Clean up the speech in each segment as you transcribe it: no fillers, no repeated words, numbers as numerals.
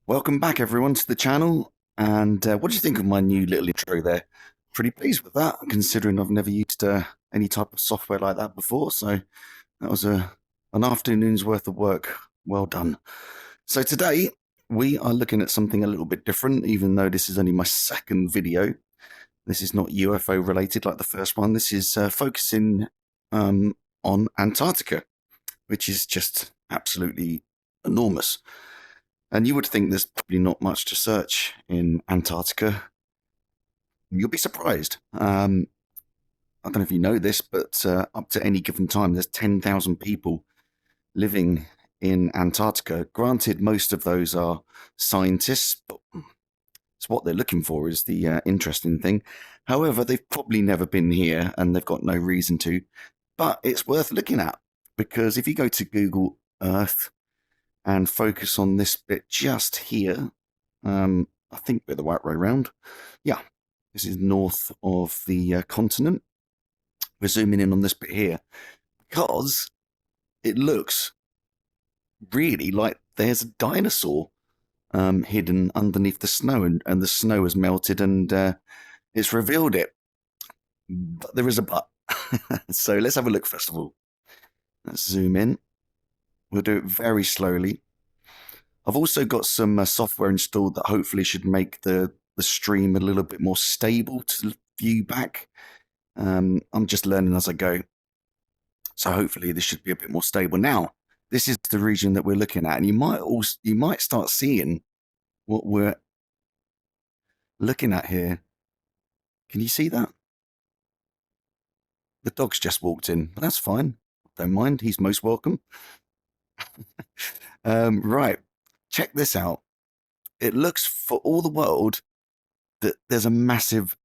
Welcome back, everyone, to the channel. And what do you think of my new little intro there? Pretty pleased with that, considering I've never used any type of software like that before. So that was an afternoon's worth of work. Well done. So today we are looking at something a little bit different, even though this is only my second video. This is not UFO related like the first one. This is focusing on Antarctica, which is just absolutely enormous. And you would think there's probably not much to search in Antarctica. You'll be surprised. I don't know if you know this, but up to any given time, there's 10,000 people living in Antarctica. Granted, most of those are scientists, but it's what they're looking for is the interesting thing. However, they've probably never been here and they've got no reason to. But it's worth looking at because if you go to Google Earth and focus on this bit just here. I think we're the right way around. Yeah, this is north of the continent. We're zooming in on this bit here because it looks really like there's a dinosaur hidden underneath the snow, and the snow has melted and it's revealed it. But there is a but. So let's have a look first of all. Let's zoom in. We'll do it very slowly. I've also got some software installed that hopefully should make the stream a little bit more stable to view back. I'm just learning as I go. So hopefully this should be a bit more stable. Now, this is the region that we're looking at, and you might start seeing what we're looking at here. Can you see that? The dog's just walked in, but that's fine. Don't mind, he's most welcome. Right, check this out. It looks for all the world that there's a massive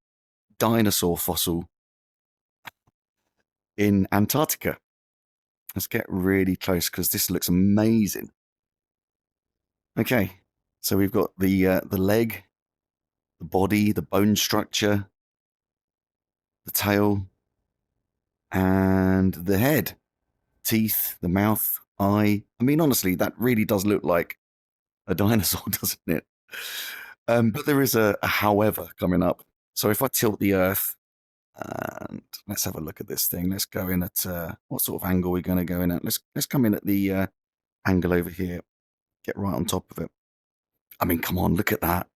dinosaur fossil in Antarctica. Let's get really close because this looks amazing. Okay, so we've got the leg, the body, the bone structure, the tail, and the head, teeth, the mouth, eye. I mean, honestly, that really does look like a dinosaur, doesn't it? But there is a however coming up. So if I tilt the Earth, and let's have a look at this thing. Let's go in at what sort of angle we're going to go in at. Let's come in at the angle over here. Get right on top of it. I mean, come on, look at that.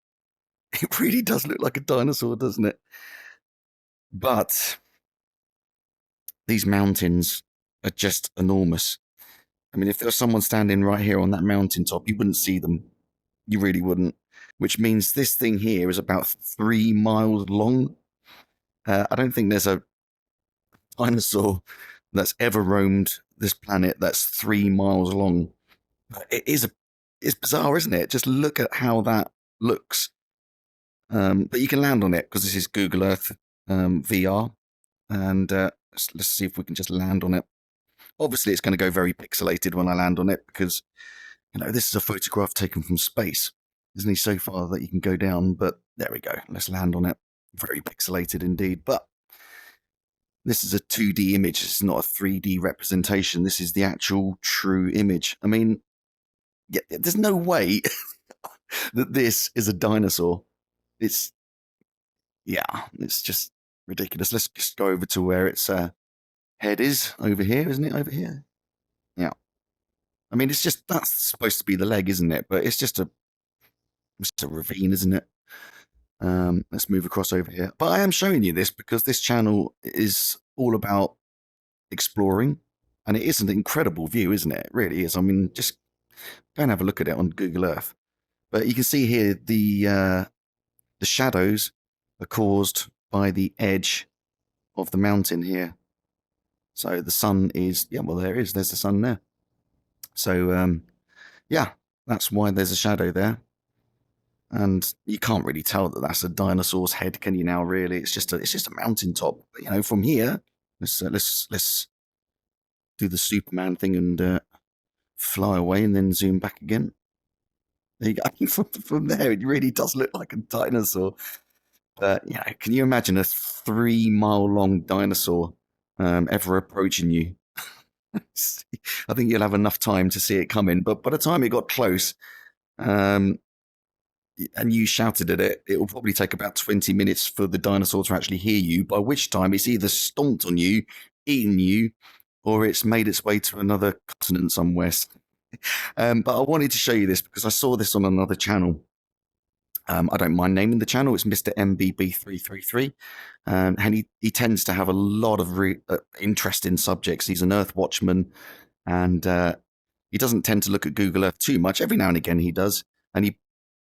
It really does look like a dinosaur, doesn't it? But these mountains are just enormous. I mean, if there was someone standing right here on that mountaintop, you wouldn't see them. You really wouldn't. Which means this thing here is about 3 miles long. I don't think there's a dinosaur that's ever roamed this planet that's 3 miles long. But it's bizarre, isn't it? Just look at how that looks. But you can land on it because this is Google Earth VR. And let's see if we can just land on it. Obviously, it's going to go very pixelated when I land on it because, you know, this is a photograph taken from space. Isn't he so far that you can go down? But there we go. Let's land on it. Very pixelated indeed. But this is a 2D image. It's not a 3D representation. This is the actual true image. I mean, yeah, there's no way that this is a dinosaur. It's just ridiculous. Let's just go over to where its head is over here, isn't it? Over here. Yeah. I mean, that's supposed to be the leg, isn't it? But it's just a ravine, isn't it? Let's move across over here. But I am showing you this because this channel is all about exploring, and it is an incredible view, isn't it? It really is. I mean, just go and have a look at it on Google Earth. But you can see here the shadows are caused by the edge of the mountain here. So the sun is, yeah, well, there's the sun there. So, yeah, that's why there's a shadow there. And you can't really tell that that's a dinosaur's head, can you now, really? It's just a mountaintop. But, you know, from here, let's do the Superman thing and fly away and then zoom back again. There you go. I mean, from there, it really does look like a dinosaur. But, you know, can you imagine a 3 mile long dinosaur ever approaching you? I think you'll have enough time to see it coming. But by the time it got close, and you shouted at it, it will probably take about 20 minutes for the dinosaur to actually hear you, by which time it's either stomped on you, eaten you, or it's made its way to another continent somewhere. But I wanted to show you this because I saw this on another channel. I don't mind naming the channel. It's Mr. MBB333. And he tends to have a lot of interesting subjects. He's an Earth watchman, and he doesn't tend to look at Google Earth too much. Every now and again he does. And he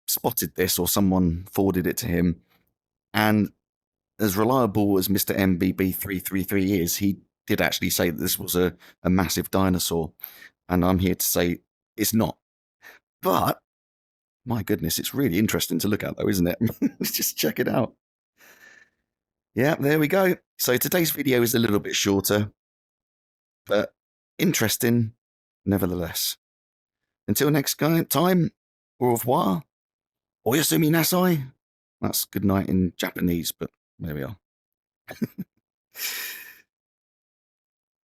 spotted this, or someone forwarded it to him. And as reliable as Mr. MBB333 is, he did actually say that this was a massive dinosaur. And I'm here to say it's not. But my goodness, it's really interesting to look at, though, isn't it? Let's just check it out. Yeah, there we go. So today's video is a little bit shorter, but interesting nevertheless. Until next time, au revoir, oyasumi nasai. That's good night in Japanese, but there we are.